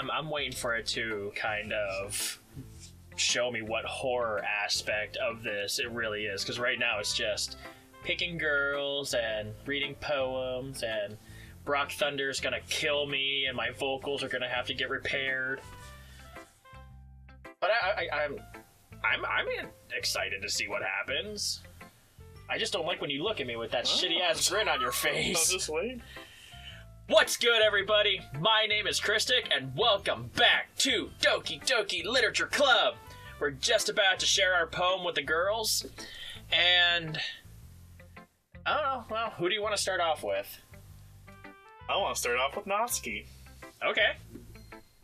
I'm waiting for it to kind of show me what horror aspect of this it really is, because right now it's just picking girls and reading poems, and Brock Thunder's gonna kill me and my vocals are gonna have to get repaired. But I'm excited to see what happens. I just don't like when you look at me with that shitty ass grin on your face. I'll just wait. What's good, everybody? My name is Christic, and welcome back to Doki Doki Literature Club. We're just about to share our poem with the girls, and I don't know. Well, who do you want to start off with? I want to start off with Natsuki. Okay.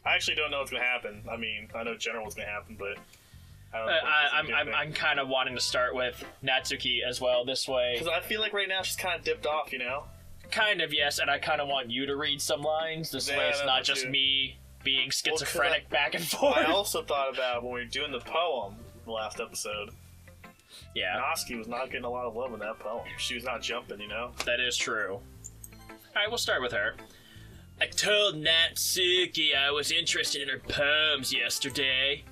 I actually don't know what's gonna happen. I mean, I know general what's gonna happen, but I don't know. I'm kind of wanting to start with Natsuki as well this way. Because I feel like right now she's kind of dipped off, you know? Kind of, yes, and I kind of want you to read some lines. This way it's not just me being schizophrenic back and forth. I also thought about when we were doing the poem the last episode. Yeah. Natsuki was not getting a lot of love in that poem. She was not jumping, you know? That is true. Alright, we'll start with her. I told Natsuki I was interested in her poems yesterday.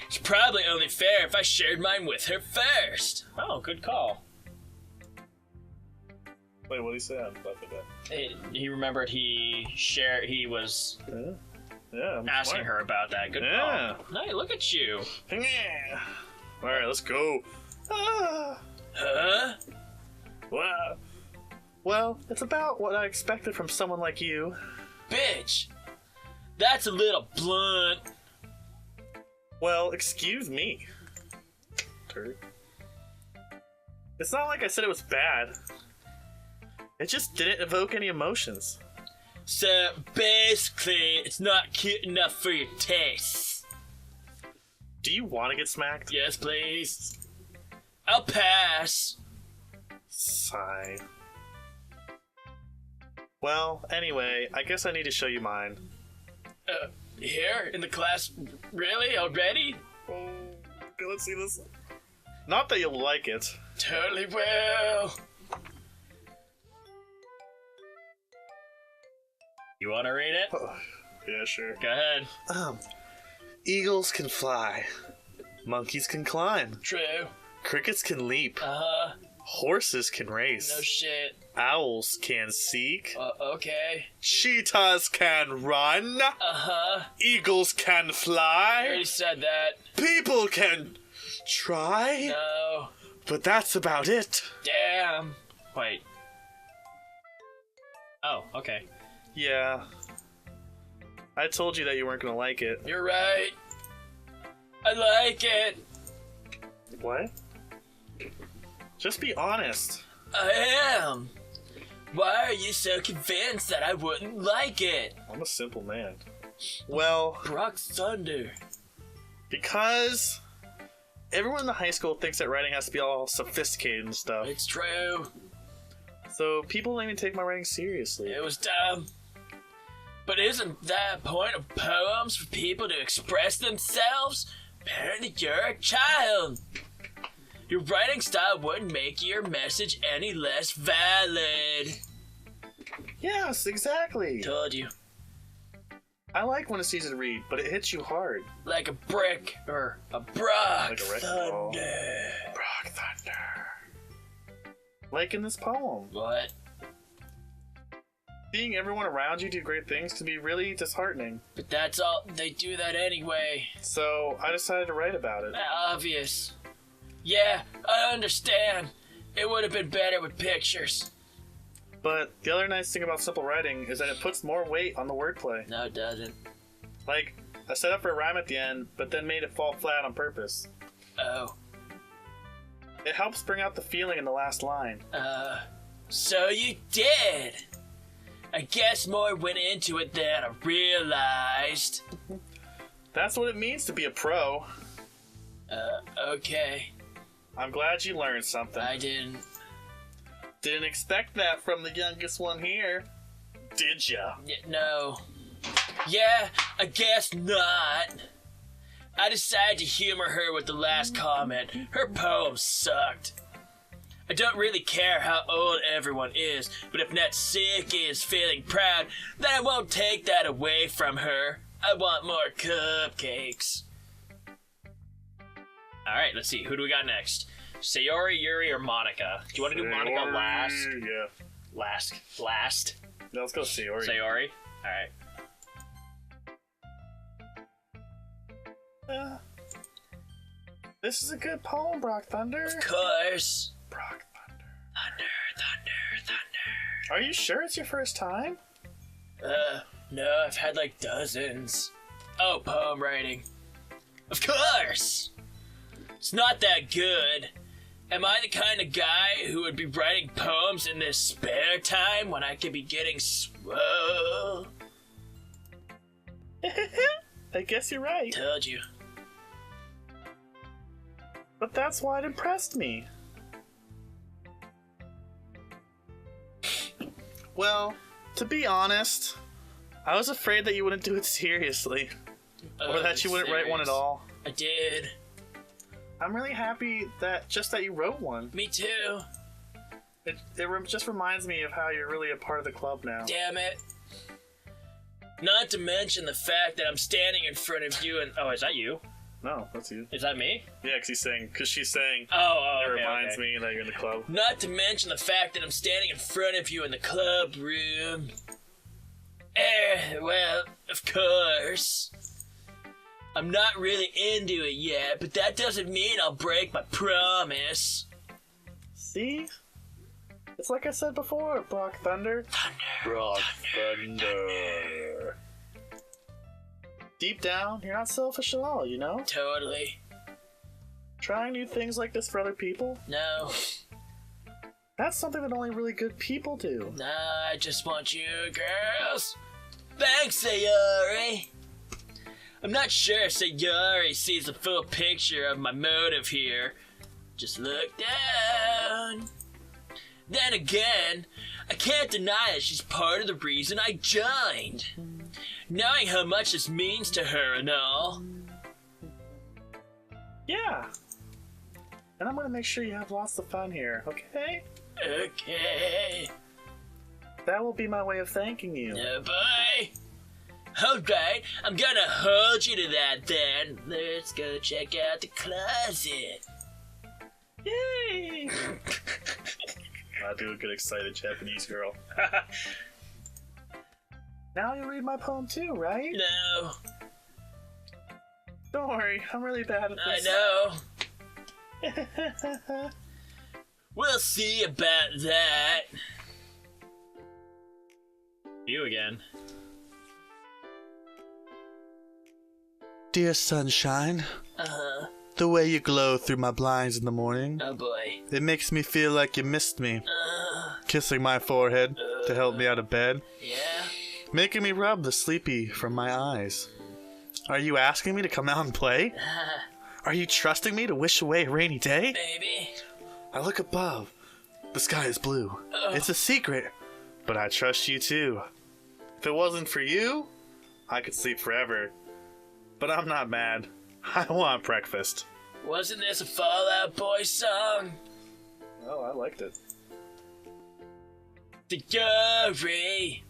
It's probably only fair if I shared mine with her first. Oh, good call. Wait, what did he say? I forgot. He remembered he was asking smart. her about that. Good call. Hey, look at you. Yeah. Alright, let's go. Ah. Huh? Well, it's about what I expected from someone like you. Bitch, that's a little blunt. Well, excuse me. Turd. It's not like I said it was bad. It just didn't evoke any emotions. So, basically, it's not cute enough for your tastes. Do you want to get smacked? Yes, please. I'll pass. Sigh. Well, anyway, I guess I need to show you mine. Here? In the class? Really? Already? Oh, okay, let's see this. Not that you'll like it. Totally will. You want to read it? Yeah, sure. Go ahead. Eagles can fly. Monkeys can climb. True. Crickets can leap. Uh-huh. Horses can race. No shit. Owls can seek. Okay. Cheetahs can run. Uh-huh. Eagles can I fly. already said that. People can try. No. But that's about it. Damn. Wait. Oh, okay. Yeah. I told you that you weren't gonna like it. You're right. I like it. What? Just be honest. I am. Why are you so convinced that I wouldn't like it? I'm a simple man. Well, Brock Thunder. because everyone in the high school thinks that writing has to be all sophisticated and stuff. It's true. So people don't even take my writing seriously. It was dumb. But isn't that the point of poems, for people to express themselves? Apparently you're a child. Your writing style wouldn't make your message any less valid. Yes, exactly. Told you. I like when it's easy to read, but it hits you hard. Like a brick or a Brock Like a wrecking Thunder. ball. Brock Thunder. Like in this poem. What? Seeing everyone around you do great things can be really disheartening. But that's all. They do that anyway. So I decided to write about it. Obvious. Yeah, I understand. It would have been better with pictures. But the other nice thing about simple writing is that it puts more weight on the wordplay. No, it doesn't. Like, I set up for a rhyme at the end, but then made it fall flat on purpose. Oh. It helps bring out the feeling in the last line. So you did. I guess more went into it than I realized. That's what it means to be a pro. Okay. I'm glad you learned something. I didn't. Didn't expect that from the youngest one here. Did ya? No. Yeah, I guess not. I decided to humor her with the last comment. Her poem sucked. I don't really care how old everyone is, but if Natsuki is feeling proud, then I won't take that away from her. I want more cupcakes. Alright, let's see. Who do we got next? Sayori, Yuri, or Monica? Do you want to do Monica last? Yeah. Last? No, let's go Sayori. Sayori? Alright. This is a good poem, Brock Thunder. Of course. Brock Thunder. Thunder. Are you sure it's your first time? No, I've had like dozens. Oh, poem writing. Of course! It's not that good. Am I the kind of guy who would be writing poems in this spare time when I could be getting swole? I guess you're right. Told you. But that's why it impressed me. Well, to be honest, I was afraid that you wouldn't do it seriously. Or that you wouldn't write one at all. I did. I'm really happy that you wrote one. Me too. It just reminds me of how you're really a part of the club now. Damn it. Not to mention the fact that I'm standing in front of you and... Oh, is that you? No, that's you. Is that me? Yeah, because she's saying... Oh, it okay, reminds me that you're in the club. Not to mention the fact that I'm standing in front of you in the club room. Well, of course. I'm not really into it yet, but that doesn't mean I'll break my promise. See? It's like I said before, Brock Thunder. Brock Thunder. Deep down, you're not selfish at all, you know? Totally. Trying new things like this for other people? No. That's something that only really good people do. No, I just want you girls. Thanks, Sayori. I'm not sure if Sayori sees the full picture of my motive here. Just look down. Then again, I can't deny that she's part of the reason I joined. Knowing how much this means to her and all. Yeah. And I'm gonna make sure you have lots of fun here, okay? Okay. That will be my way of thanking you. Oh boy. Alright, I'm gonna hold you to that then. Let's go check out the closet. Yay! I do a good excited Japanese girl. Now you read my poem too, right? No. Don't worry, I'm really bad at this. I know. We'll see about that. You again. Dear sunshine, Uh-huh. the way you glow through my blinds in the morning, Oh boy. it makes me feel like you missed me. Kissing my forehead to help me out of bed, Yeah? making me rub the sleepy from my eyes. Are you asking me to come out and play? Are you trusting me to wish away a rainy day? Baby. I look above. The sky is blue. It's a secret, but I trust you too. If it wasn't for you, I could sleep forever. But I'm not mad. I want breakfast. Wasn't this a Fall Out Boy song? Oh, I liked it. Sayori.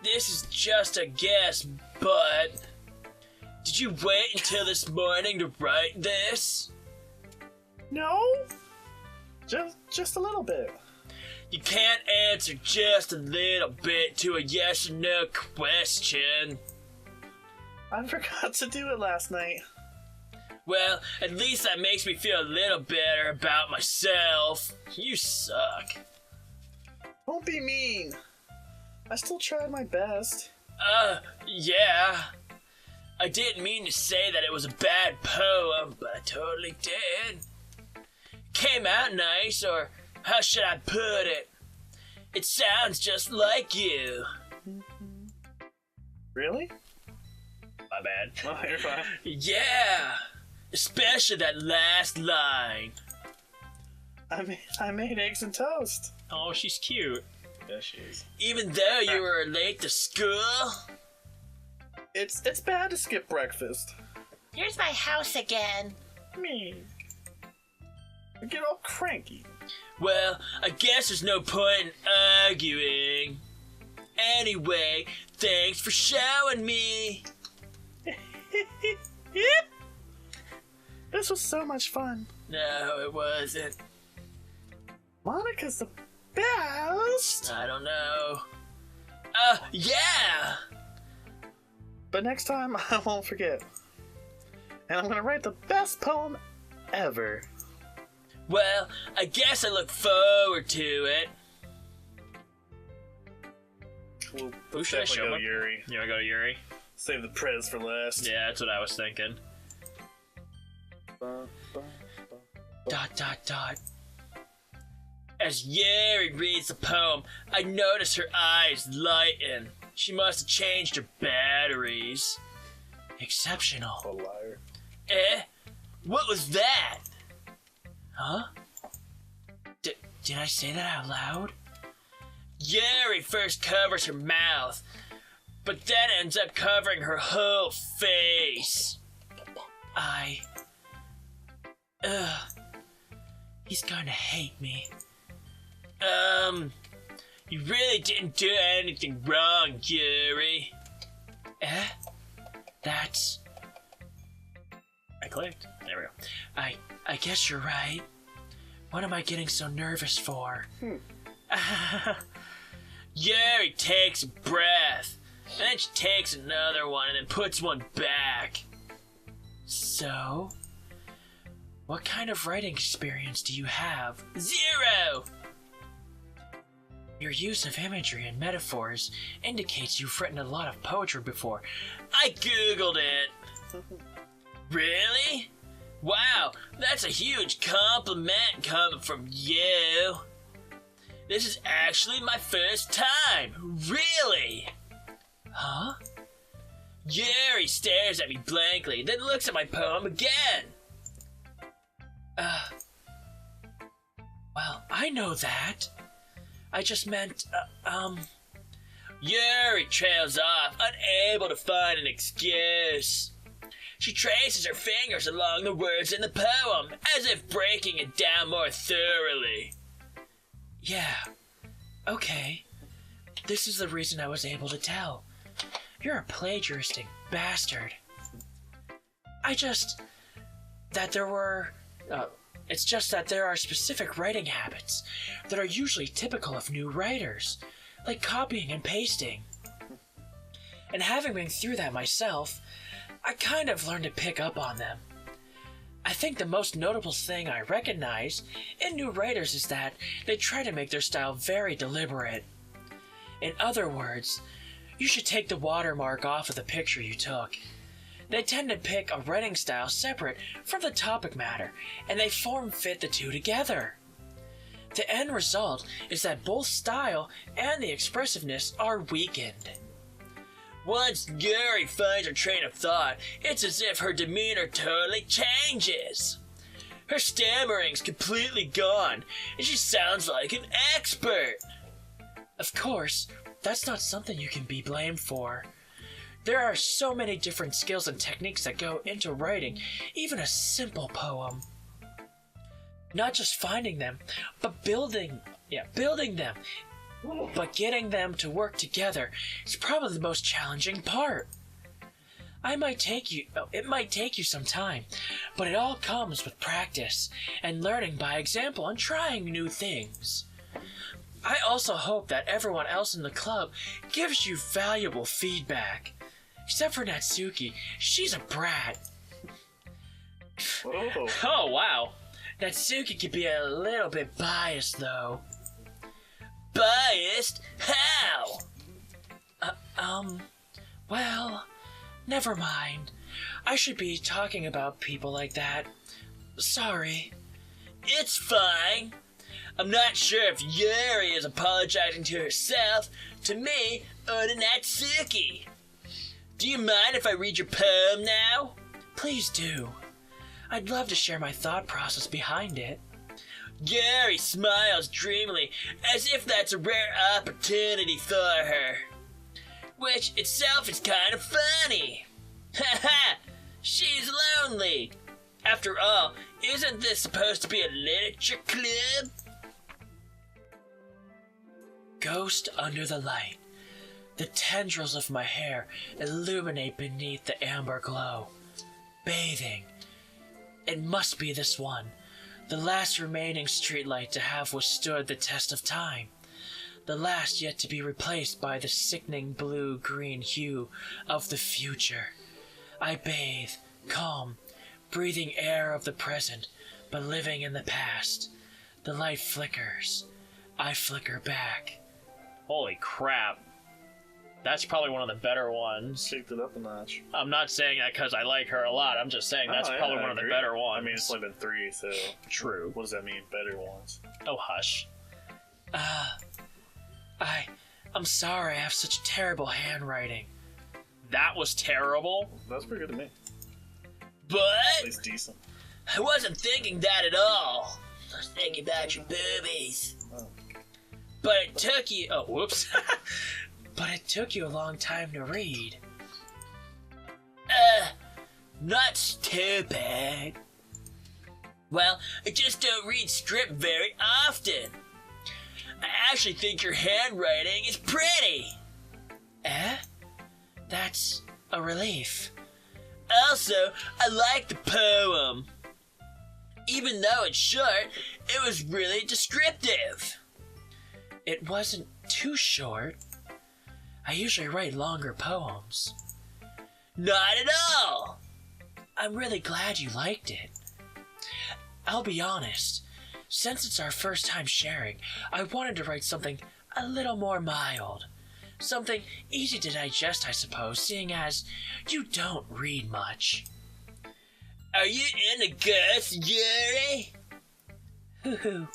This is just a guess, but... Did you wait until this morning to write this? No? Just a little bit. You can't answer just a little bit to a yes or no question. I forgot to do it last night. Well, at least that makes me feel a little better about myself. You suck. Don't be mean. I still tried my best. Yeah. I didn't mean to say that it was a bad poem, but I totally did. Came out nice, or how should I put it? It sounds just like you. Really? My bad. Oh, you're fine. Yeah, especially that last line. I made eggs and toast. Oh, she's cute. Yeah, she is. Even though you were late to school? It's bad to skip breakfast. Here's my house again. Me. I get all cranky. Well, I guess there's no point in arguing. Anyway, thanks for showing me. was so much fun. No, it wasn't. Monika's the best. I don't know. Yeah! But next time, I won't forget. And I'm gonna write the best poem ever. Well, I guess I look forward to it. We'll Who should I definitely show go him? Yuri. You wanna go to Yuri? Save the prez for last. Yeah, that's what I was thinking. ... As Yuri reads the poem, I notice her eyes lighten. She must have changed her batteries. Exceptional. A liar. What was that? Huh? Did I say that out loud? Yuri first covers her mouth, but then ends up covering her whole face. He's gonna hate me. You really didn't do anything wrong, Yuri. That's... I clicked. There we go. I guess you're right. What am I getting so nervous for? Yuri takes a breath, and then she takes another one and then puts one back. So, what kind of writing experience do you have? 0! Your use of imagery and metaphors indicates you've written a lot of poetry before. I googled it. Really? Wow, that's a huge compliment coming from you. This is actually my first time. Really? Huh? Yuri stares at me blankly, then looks at my poem again. Well, I know that. I just meant, Yuri trails off, unable to find an excuse. She traces her fingers along the words in the poem, as if breaking it down more thoroughly. Yeah, okay. This is the reason I was able to tell. You're a plagiaristic bastard. It's just that there are specific writing habits that are usually typical of new writers, like copying and pasting. And having been through that myself, I kind of learned to pick up on them. I think the most notable thing I recognize in new writers is that they try to make their style very deliberate. In other words, you should take the watermark off of the picture you took. They tend to pick a writing style separate from the topic matter, and they form-fit the two together. The end result is that both style and the expressiveness are weakened. Once Yuri finds her train of thought, it's as if her demeanor totally changes. Her stammering's completely gone, and she sounds like an expert. Of course, that's not something you can be blamed for. There are so many different skills and techniques that go into writing even a simple poem. Not just finding them, but building them. But getting them to work together is probably the most challenging part. It might take you some time, but it all comes with practice and learning by example and trying new things. I also hope that everyone else in the club gives you valuable feedback. Except for Natsuki, she's a brat. Whoa. Oh, wow. Natsuki can be a little bit biased, though. Biased? How? Well, never mind. I should be talking about people like that. Sorry. It's fine. I'm not sure if Yuri is apologizing to herself, to me, or to Natsuki. Do you mind if I read your poem now? Please do. I'd love to share my thought process behind it. Yuri smiles dreamily, as if that's a rare opportunity for her. Which itself is kind of funny. Haha, she's lonely. After all, isn't this supposed to be a literature club? Ghost under the light. The tendrils of my hair illuminate beneath the amber glow. Bathing. It must be this one, the last remaining streetlight to have withstood the test of time. The last yet to be replaced by the sickening blue-green hue of the future. I bathe, calm, breathing air of the present, but living in the past. The light flickers. I flicker back. Holy crap. That's probably one of the better ones. Kicked it up a notch. I'm not saying that because I like her a lot. I'm just saying that's probably one of the better ones. I mean, it's only been 3, so... True. What does that mean, better ones? Oh, hush. I'm sorry I have such terrible handwriting. That was terrible? That's pretty good to me. But... At least decent. I wasn't thinking that at all. I was thinking about your boobies. Oh. But it took you... Oh, whoops. But it took you a long time to read. Not stupid. Well, I just don't read script very often. I actually think your handwriting is pretty. That's a relief. Also, I like the poem. Even though it's short, it was really descriptive. It wasn't too short. I usually write longer poems. Not at all! I'm really glad you liked it. I'll be honest, since it's our first time sharing, I wanted to write something a little more mild. Something easy to digest, I suppose, seeing as you don't read much. Are you into ghosts, Yuri? Hoo-hoo.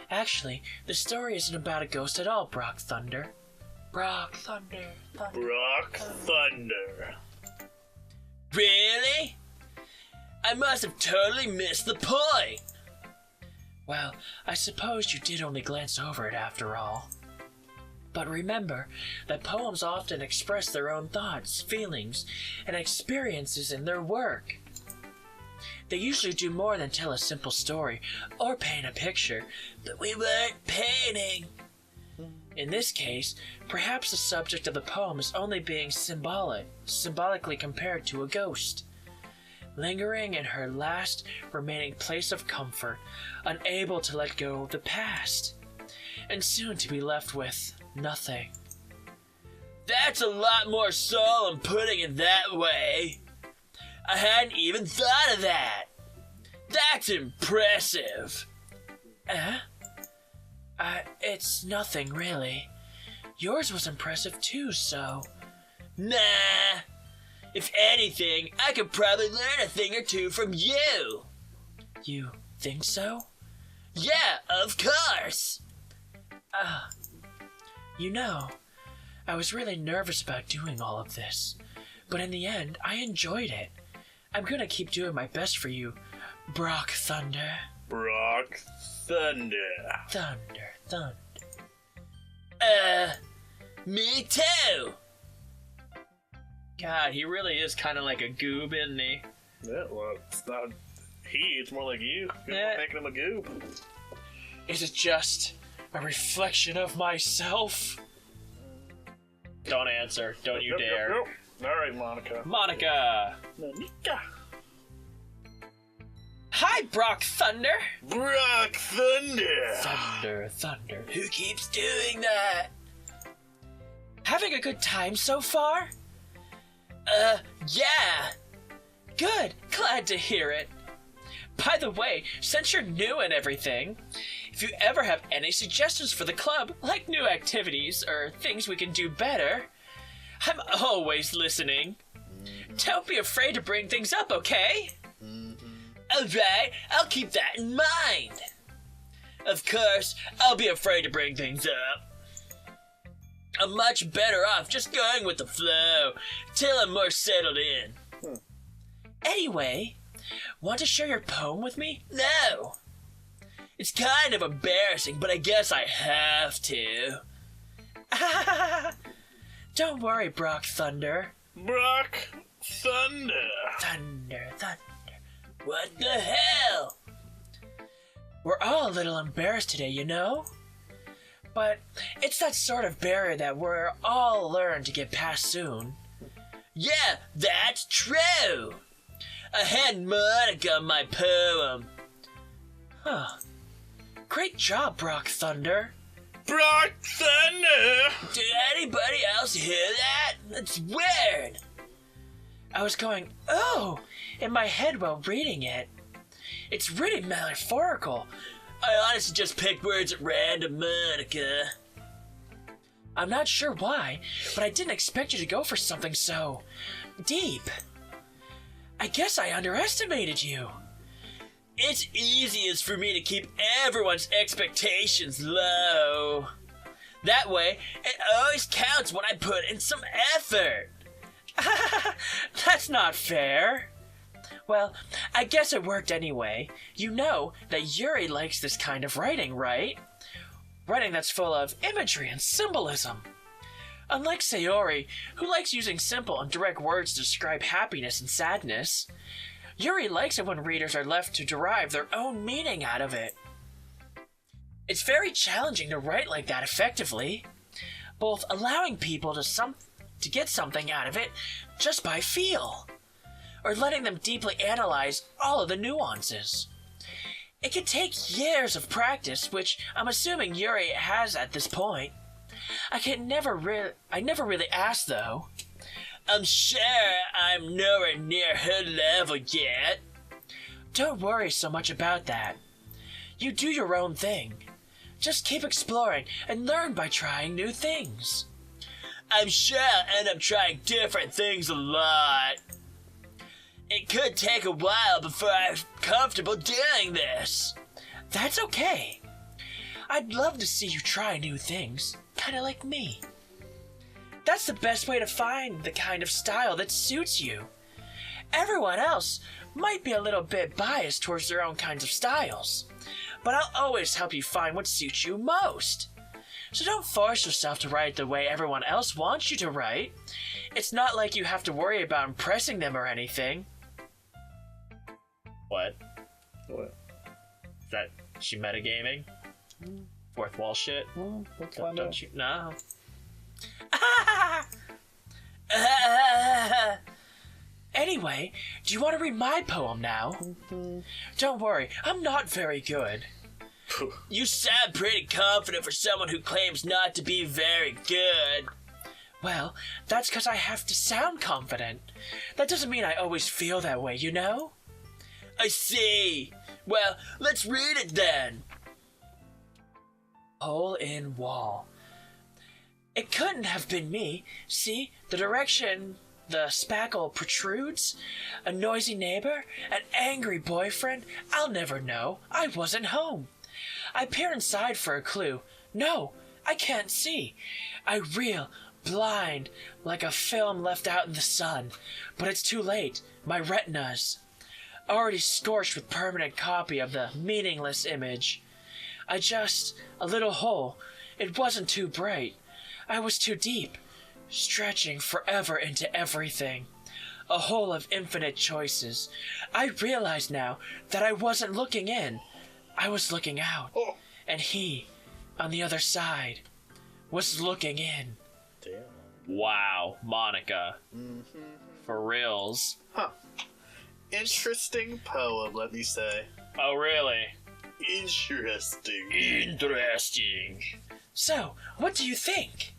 Actually, the story isn't about a ghost at all, Brock Thunder. Brock Thunder. Brock Thunder. Really? I must have totally missed the point. Well, I suppose you did only glance over it after all. But remember that poems often express their own thoughts, feelings, and experiences in their work. They usually do more than tell a simple story or paint a picture, but we weren't painting. In this case, perhaps the subject of the poem is only being symbolically compared to a ghost, lingering in her last remaining place of comfort, unable to let go of the past, and soon to be left with nothing. That's a lot more solemn putting it that way. I hadn't even thought of that. That's impressive. It's nothing really. Yours was impressive too, so... Nah. If anything, I could probably learn a thing or two from you. You think so? Yeah, of course. You know, I was really nervous about doing all of this, but in the end, I enjoyed it. I'm gonna keep doing my best for you, Brock Thunder. Brock Thunder. Thunder. Me too. God, he really is kind of like a goob, isn't he? Yeah, well, it's not it's more like you. You're making him a goob. Is it just a reflection of myself? Don't answer. Don't you dare. Yep. All right, Monica. Monica. Hi, Brock Thunder. Brock Thunder. Thunder. Who keeps doing that? Having a good time so far? Yeah. Good. Glad to hear it. By the way, since you're new and everything, if you ever have any suggestions for the club, like new activities or things we can do better, I'm always listening. Don't be afraid to bring things up, okay? Alright, I'll keep that in mind. Of course, I'll be afraid to bring things up. I'm much better off just going with the flow till I'm more settled in. Anyway, want to share your poem with me? No. It's kind of embarrassing, but I guess I have to. Don't worry, Brock Thunder. Brock Thunder. Thunder. What the hell? We're all a little embarrassed today, you know? But it's that sort of barrier that we're all learn to get past soon. Yeah, that's true. a hand Monica on my poem. Huh. Great job, Brock Thunder. Brock Thunder! Did anybody else hear that? That's weird. I was going, oh, in my head while reading it. It's really metaphorical. I honestly just picked words at random, Monica. I'm not sure why, but I didn't expect you to go for something so deep. I guess I underestimated you. It's easiest for me to keep everyone's expectations low. That way, it always counts when I put in some effort. That's not fair. Well, I guess it worked anyway. You know that Yuri likes this kind of writing, right? Writing that's full of imagery and symbolism. Unlike Sayori, who likes using simple and direct words to describe happiness and sadness, Yuri likes it when readers are left to derive their own meaning out of it. It's very challenging to write like that effectively, both allowing people to get something out of it just by feel, or letting them deeply analyze all of the nuances. It can take years of practice, which I'm assuming Yuri has at this point. I never really asked, though. I'm sure I'm nowhere near her level yet. Don't worry so much about that. You do your own thing. Just keep exploring and learn by trying new things. I'm sure I'll end up trying different things a lot. It could take a while before I'm comfortable doing this. That's okay. I'd love to see you try new things, kinda like me. That's the best way to find the kind of style that suits you. Everyone else might be a little bit biased towards their own kinds of styles, but I'll always help you find what suits you most. So don't force yourself to write the way everyone else wants you to write. It's not like you have to worry about impressing them or anything. What? What? Is that she metagaming? Fourth wall shit? Don't you? No. Anyway, do you want to read my poem now? Don't worry, I'm not very good. You sound pretty confident for someone who claims not to be very good. Well, that's because I have to sound confident. That doesn't mean I always feel that way, you know? I see. Well, let's read it then. Hole in wall. It couldn't have been me. See, the direction the spackle protrudes? A noisy neighbor? An angry boyfriend? I'll never know. I wasn't home. I peer inside for a clue. No, I can't see. I reel, blind, like a film left out in the sun. But it's too late. My retina's already scorched with permanent copy of the meaningless image. A little hole. It wasn't too bright. I was too deep, stretching forever into everything. A hole of infinite choices. I realize now that I wasn't looking in. I was looking out. Oh. And he, on the other side, was looking in. Damn. Wow, Monica. For reals. Huh. Interesting poem, let me say. Oh, really? Interesting. Interesting. So, what do you think?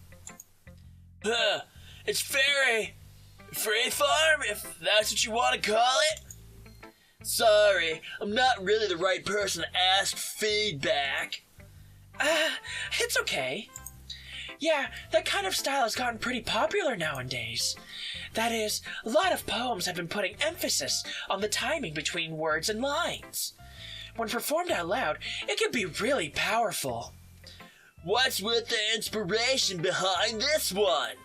It's very freeform, if that's what you want to call it. Sorry, I'm not really the right person to ask feedback. It's okay. Yeah, that kind of style has gotten pretty popular nowadays. That is, a lot of poems have been putting emphasis on the timing between words and lines. When performed out loud, it can be really powerful. What's with the inspiration behind this one?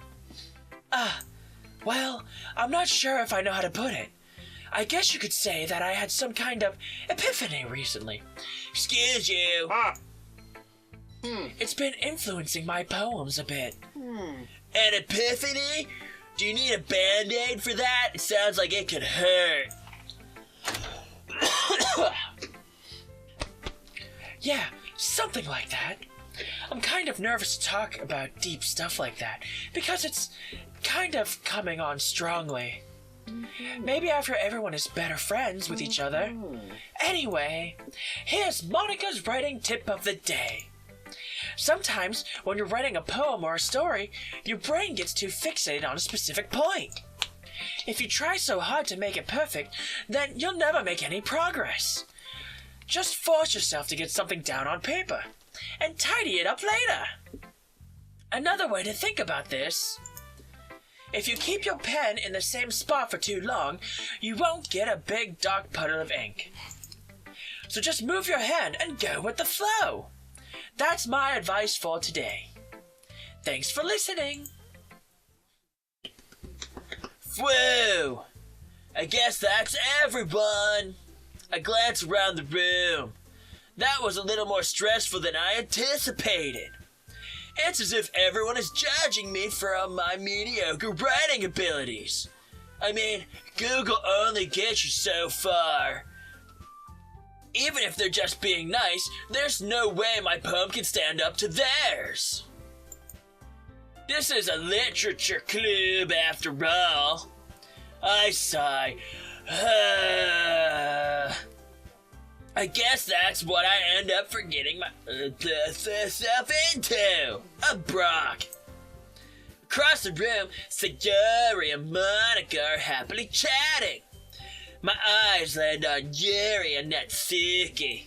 Well, I'm not sure if I know how to put it. I guess you could say that I had some kind of epiphany recently. Excuse you. It's been influencing my poems a bit. An epiphany? Do you need a Band-Aid for that? It sounds like it could hurt. Yeah, something like that. I'm kind of nervous to talk about deep stuff like that, because it's kind of coming on strongly. Maybe after everyone is better friends with each other. Anyway, here's Monica's writing tip of the day. Sometimes, when you're writing a poem or a story, your brain gets too fixated on a specific point. If you try so hard to make it perfect, then you'll never make any progress. Just force yourself to get something down on paper, and tidy it up later. Another way to think about this: if you keep your pen in the same spot for too long, you won't get a big dark puddle of ink. So just move your hand and go with the flow. That's my advice for today. Thanks for listening. Whoa! I guess that's everyone. I glance around the room. That was a little more stressful than I anticipated. It's as if everyone is judging me for my mediocre writing abilities. I mean, Google only gets you so far. Even if they're just being nice, there's no way my poem can stand up to theirs. This is a literature club after all. I sigh. I guess that's what I end up for getting myself into. A Brock. Across the room, Sayori and Monica are happily chatting. My eyes land on Yuri and Natsuki.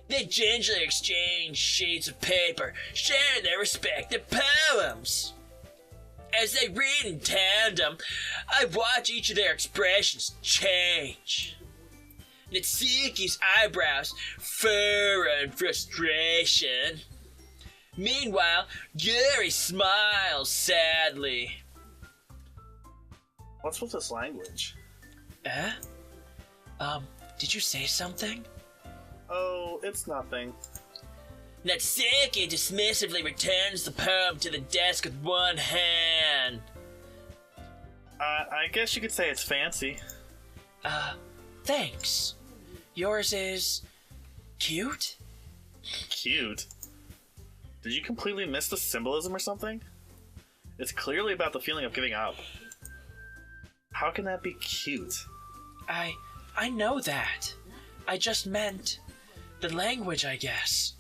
They gingerly exchange sheets of paper, sharing their respective poems. As they read in tandem, I watch each of their expressions change. Natsuki's eyebrows furrow in frustration. Meanwhile, Yuri smiles sadly. What's with this language? Did you say something? Oh, it's nothing. Natsuki dismissively returns the poem to the desk with one hand. I guess you could say it's fancy. Thanks. Yours is cute? Cute? Did you completely miss the symbolism or something? It's clearly about the feeling of giving up. How can that be cute? I know that. I just meant the language, I guess.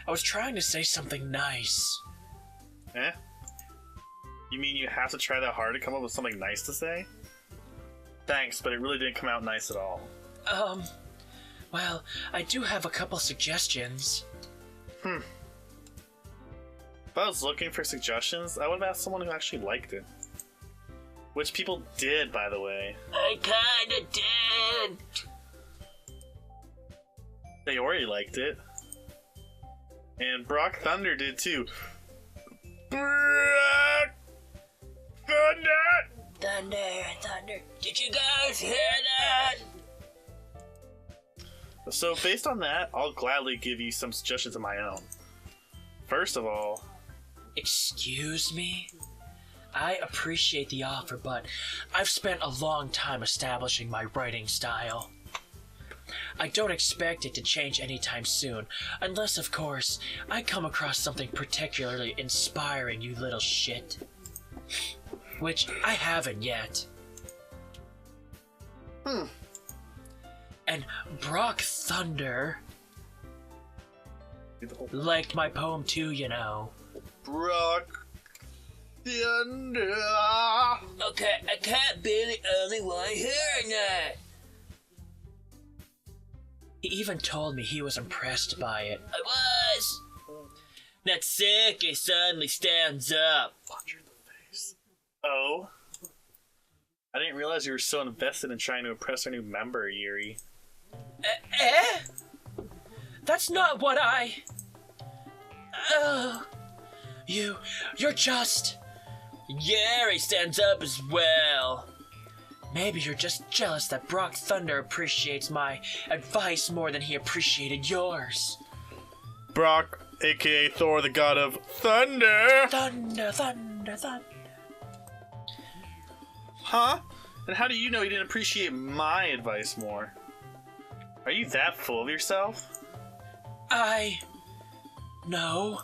I was trying to say something nice. Eh? You mean you have to try that hard to come up with something nice to say? Thanks, but it really didn't come out nice at all. Well, I do have a couple suggestions. If I was looking for suggestions, I would have asked someone who actually liked it. Which people did, by the way. I kinda did. Sayori liked it. And Brock Thunder did too. Brock Thunder! Thunder. Did you guys hear that? So based on that, I'll gladly give you some suggestions of my own. First of all... Excuse me? I appreciate the offer, but I've spent a long time establishing my writing style. I don't expect it to change anytime soon, unless, of course, I come across something particularly inspiring, you little shit. Which I haven't yet. And Brock Thunder liked my poem too, you know. Brock Thunder. Okay, I can't be the only one hearing that. He even told me he was impressed by it. I was! Natsuki suddenly stands up. Punch her in the face. Oh? I didn't realize you were so invested in trying to impress our new member, Yuri. That's not what I... You're just... Yuri stands up as well. Maybe you're just jealous that Brock Thunder appreciates my advice more than he appreciated yours. Brock, aka Thor, the god of thunder! Thunder. Huh? And how do you know he didn't appreciate my advice more? Are you that full of yourself? No.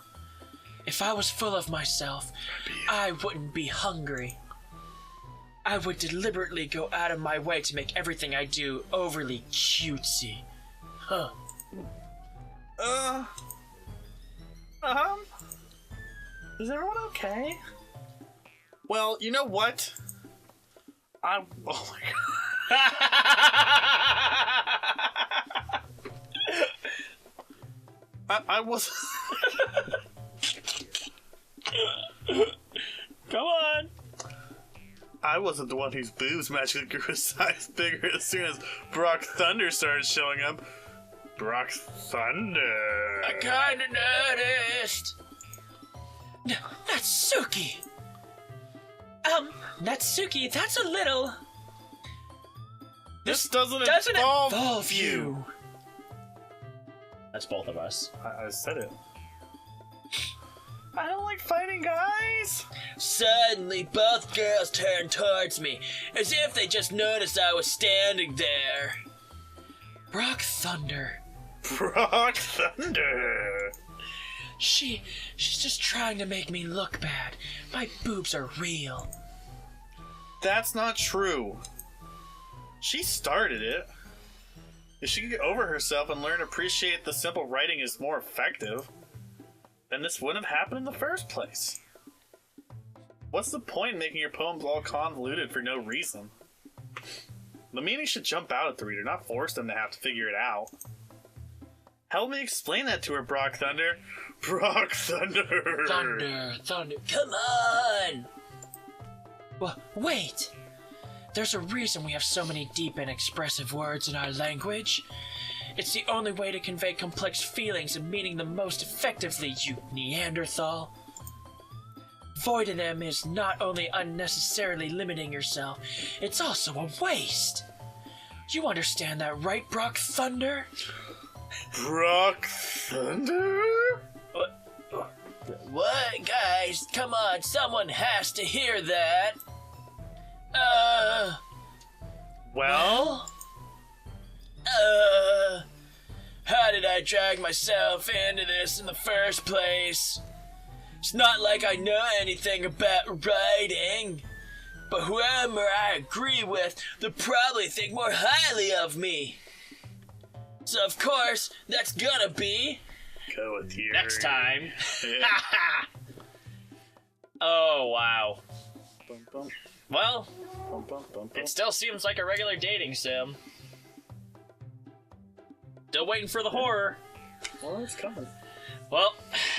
If I was full of myself, I wouldn't be hungry. I would deliberately go out of my way to make everything I do overly cutesy. Huh. Is everyone okay? Well, you know what? Oh my god. I was. Come on. I wasn't the one whose boobs magically grew a size bigger as soon as Brock Thunder started showing up. Brock Thunder. I kinda noticed. Natsuki. Natsuki, that's a little. This doesn't involve you. That's both of us. I said it. I don't like fighting, guys. Suddenly, both girls turned towards me, as if they just noticed I was standing there. Brock Thunder. Brock Thunder. She's just trying to make me look bad. My boobs are real. That's not true. She started it. If she could get over herself and learn to appreciate the simple writing is more effective, then this wouldn't have happened in the first place. What's the point in making your poems all convoluted for no reason? The meaning should jump out at the reader, not force them to have to figure it out. Help me explain that to her, Brock Thunder. Brock Thunder! Thunder, come on! Well, wait! There's a reason we have so many deep and expressive words in our language. It's the only way to convey complex feelings and meaning the most effectively, you Neanderthal. Voiding them is not only unnecessarily limiting yourself, it's also a waste. You understand that, right, Brock Thunder? Brock Thunder? What, guys? Come on, someone has to hear that. Well? How did I drag myself into this in the first place? It's not like I know anything about writing, but whoever I agree with, they'll probably think more highly of me. So of course, that's gonna be... Go with Yuri. Next time. Oh, wow. Well, it still seems like a regular dating sim. Still waiting for the horror. Well, it's coming. Well,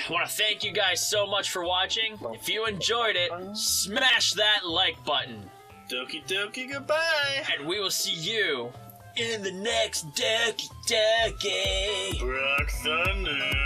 I want to thank you guys so much for watching. If you enjoyed it, smash that like button. Doki Doki, goodbye! And we will see you in the next Doki Doki. Brock Thunder.